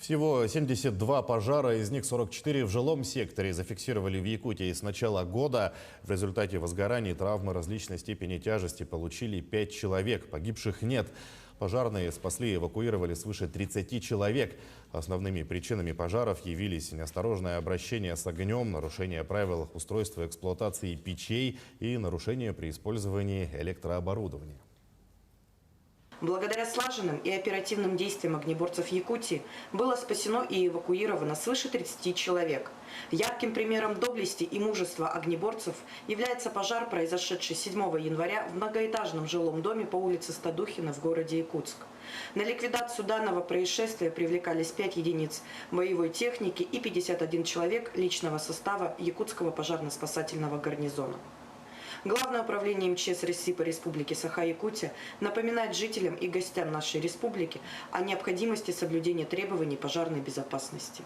Всего 72 пожара, из них 44 в жилом секторе, зафиксировали в Якутии с начала года. В результате возгораний травмы различной степени тяжести получили 5 человек. Погибших нет. Пожарные спасли и эвакуировали свыше 30 человек. Основными причинами пожаров явились неосторожное обращение с огнем, нарушение правил устройства эксплуатации печей и нарушение при использовании электрооборудования. Благодаря слаженным и оперативным действиям огнеборцев Якутии было спасено и эвакуировано свыше 30 человек. Ярким примером доблести и мужества огнеборцев является пожар, произошедший 7 января в многоэтажном жилом доме по улице Стадухина в городе Якутск. На ликвидацию данного происшествия привлекались 5 единиц боевой техники и 51 человек личного состава Якутского пожарно-спасательного гарнизона. Главное управление МЧС России по Республике Саха-Якутия напоминает жителям и гостям нашей республики о необходимости соблюдения требований пожарной безопасности.